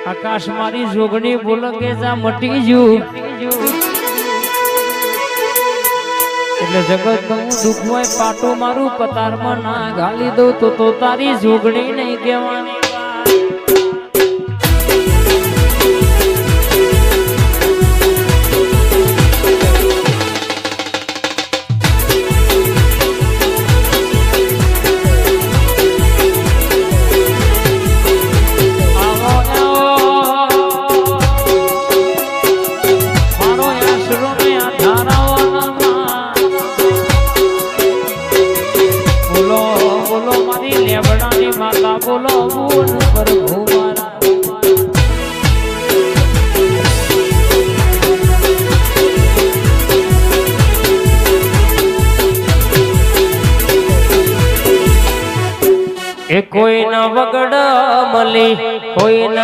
આકાશ મારી જોગણી બોલ કે જા મટી ગયું એટલે જગત નું દુઃખ હોય પાટો મારું કતારમાં ના ગાલી દઉં તો તારી જોગણી નહીં કહેવાની માતા બોલો બોલ પ્રભુ મારા એ કોઈ ન વગડ મળી કોઈ ન